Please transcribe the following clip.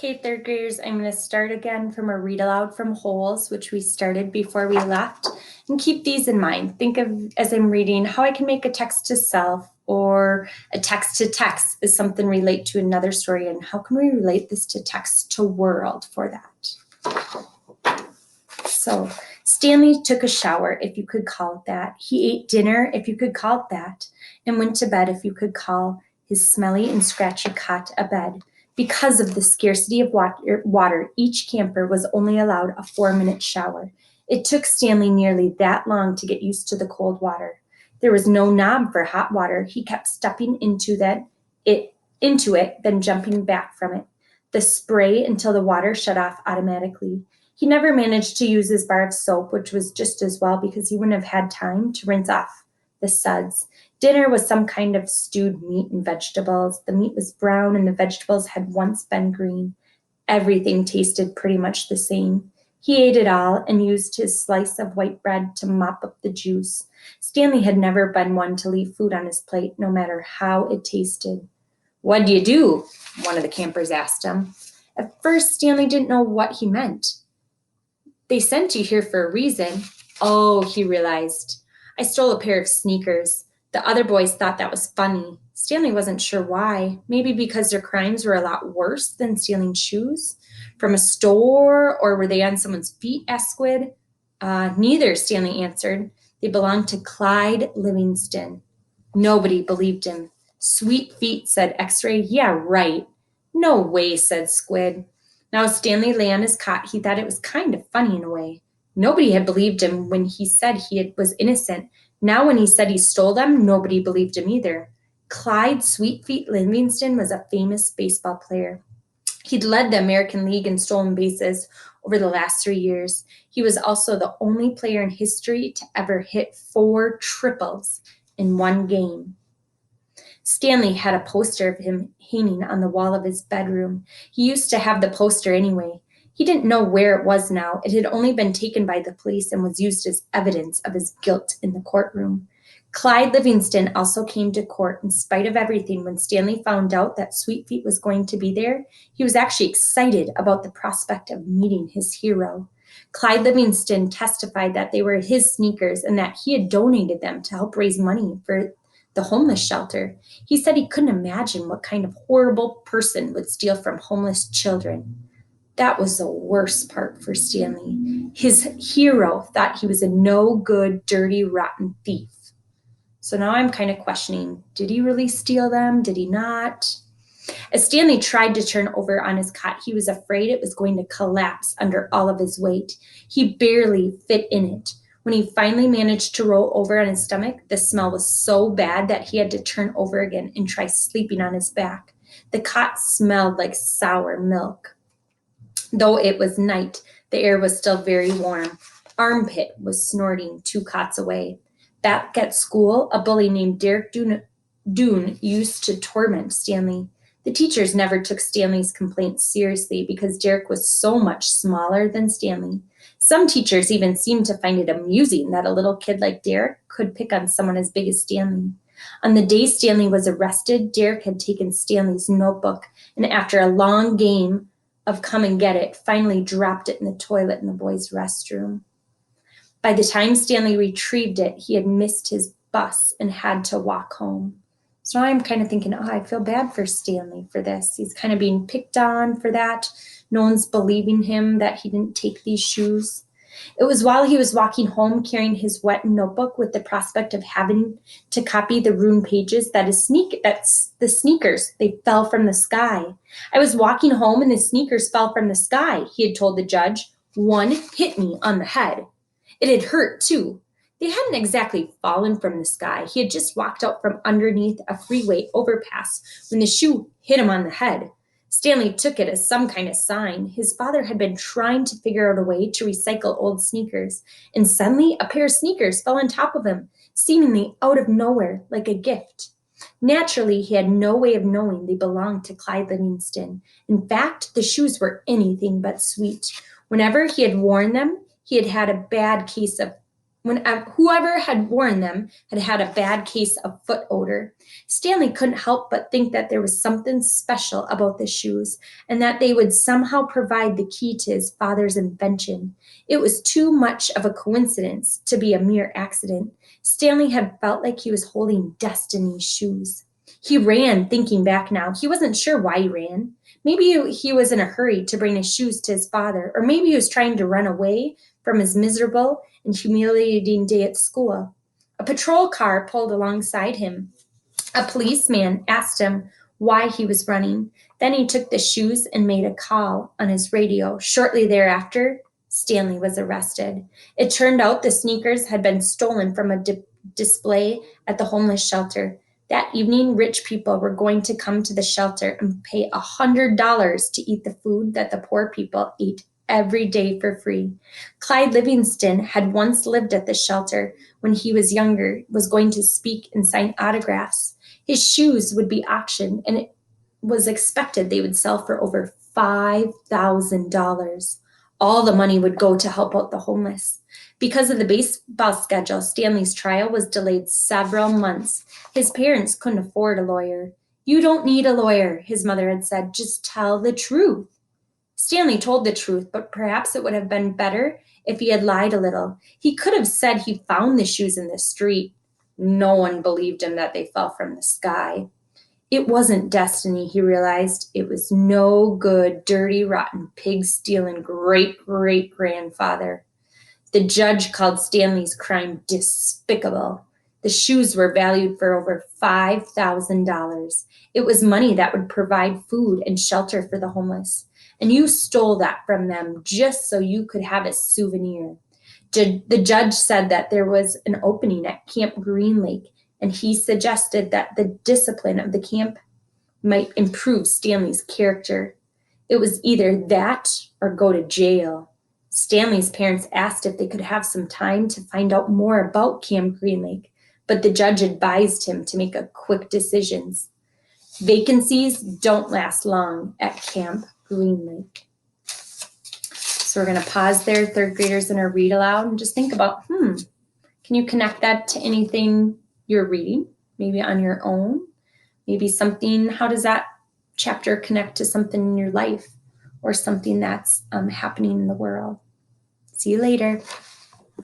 Okay, third graders, I'm going to start again from a read aloud from Holes, which we started before we left. And keep these in mind. Think of, as I'm reading, how I can make a text to self or a text to text is something relate to another story, and how can we relate this to text to world for that? So Stanley took a shower, if you could call it that. He ate dinner, if you could call it that, and went to bed, if you could call his smelly and scratchy cot a bed. Because of the scarcity of water, each camper was only allowed a 4-minute shower. It took Stanley nearly that long to get used to the cold water. There was no knob for hot water. He kept stepping into it, then jumping back from it. The spray until the water shut off automatically. He never managed to use his bar of soap, which was just as well because he wouldn't have had time to rinse off the suds. Dinner was some kind of stewed meat and vegetables. The meat was brown and the vegetables had once been green. Everything tasted pretty much the same. He ate it all and used his slice of white bread to mop up the juice. Stanley had never been one to leave food on his plate, no matter how it tasted. "What'd you do?" one of the campers asked him. At first, Stanley didn't know what he meant. "They sent you here for a reason." "Oh," he realized. "I stole a pair of sneakers. The other boys thought that was funny." Stanley wasn't sure why. Maybe because their crimes were a lot worse than stealing shoes from a store, or were they on someone's feet, asked Squid. Neither, Stanley answered. They belonged to Clyde Livingston. Nobody believed him. "Sweet feet," said X-Ray. "Yeah, right." "No way," said Squid. Now Stanley lay on his cot. He thought it was kind of funny in a way. Nobody had believed him when he said was innocent. Now when he said he stole them, nobody believed him either. Clyde Sweetfeet Livingston was a famous baseball player. He'd led the American League in stolen bases over the last 3 years. He was also the only player in history to ever hit 4 triples in one game. Stanley had a poster of him hanging on the wall of his bedroom. He used to have the poster anyway. He didn't know where it was now. It had only been taken by the police and was used as evidence of his guilt in the courtroom. Clyde Livingston also came to court in spite of everything. When Stanley found out that Sweetfeet was going to be there, he was actually excited about the prospect of meeting his hero. Clyde Livingston testified that they were his sneakers and that he had donated them to help raise money for the homeless shelter. He said he couldn't imagine what kind of horrible person would steal from homeless children. That was the worst part for Stanley. His hero thought he was a no-good, dirty, rotten thief. So now I'm kind of questioning, did he really steal them? Did he not? As Stanley tried to turn over on his cot, he was afraid it was going to collapse under all of his weight. He barely fit in it. When he finally managed to roll over on his stomach, the smell was so bad that he had to turn over again and try sleeping on his back. The cot smelled like sour milk. Though it was night, the air was still very warm. Armpit was snorting 2 cots away. Back at school, a bully named Derek Doon used to torment Stanley. The teachers never took Stanley's complaints seriously because Derek was so much smaller than Stanley. Some teachers even seemed to find it amusing that a little kid like Derek could pick on someone as big as Stanley. On the day Stanley was arrested, Derek had taken Stanley's notebook and after a long game of come and get it, finally dropped it in the toilet in the boys' restroom. By the time Stanley retrieved it, he had missed his bus and had to walk home. So now I'm kind of thinking, I feel bad for Stanley for this. He's kind of being picked on for that. No one's believing him that he didn't take these shoes. It was while he was walking home carrying his wet notebook with the prospect of having to copy the ruined pages that the sneakers, they fell from the sky. "I was walking home and the sneakers fell from the sky," he had told the judge. "One hit me on the head. It had hurt too. They hadn't exactly fallen from the sky. He had just walked out from underneath a freeway overpass when the shoe hit him on the head." Stanley took it as some kind of sign. His father had been trying to figure out a way to recycle old sneakers, and suddenly a pair of sneakers fell on top of him, seemingly out of nowhere, like a gift. Naturally, he had no way of knowing they belonged to Clyde Livingston. In fact, the shoes were anything but sweet. Whenever he had worn them, he had had a bad case of whoever had worn them had had a bad case of foot odor. Stanley couldn't help but think that there was something special about the shoes and that they would somehow provide the key to his father's invention. It was too much of a coincidence to be a mere accident. Stanley had felt like he was holding destiny's shoes. He ran, thinking back now. He wasn't sure why he ran. Maybe he was in a hurry to bring his shoes to his father, or maybe he was trying to run away from his miserable and humiliating day at school. A patrol car pulled alongside him. A policeman asked him why he was running. Then he took the shoes and made a call on his radio. Shortly thereafter, Stanley was arrested. It turned out the sneakers had been stolen from a display at the homeless shelter. That evening, rich people were going to come to the shelter and pay $100 to eat the food that the poor people ate every day for free. Clyde Livingston had once lived at the shelter when he was younger, was going to speak and sign autographs. His shoes would be auctioned, and it was expected they would sell for over $5,000. All the money would go to help out the homeless. Because of the baseball schedule, Stanley's trial was delayed several months. His parents couldn't afford a lawyer. "You don't need a lawyer," his mother had said. "Just tell the truth." Stanley told the truth, but perhaps it would have been better if he had lied a little. He could have said he found the shoes in the street. No one believed him that they fell from the sky. It wasn't destiny, he realized. It was no good, dirty, rotten, pig-stealing great-great-grandfather. The judge called Stanley's crime despicable. The shoes were valued for over $5,000. It was money that would provide food and shelter for the homeless. And you stole that from them just so you could have a souvenir. The judge said that there was an opening at Camp Green Lake, and he suggested that the discipline of the camp might improve Stanley's character. It was either that or go to jail. Stanley's parents asked if they could have some time to find out more about Camp Green Lake, but the judge advised him to make a quick decision. Vacancies don't last long at Camp Green Lake. So we're going to pause there, third graders, in our read aloud, and just think about, can you connect that to anything you're reading, maybe on your own? Maybe something, how does that chapter connect to something in your life or something that's happening in the world? See you later.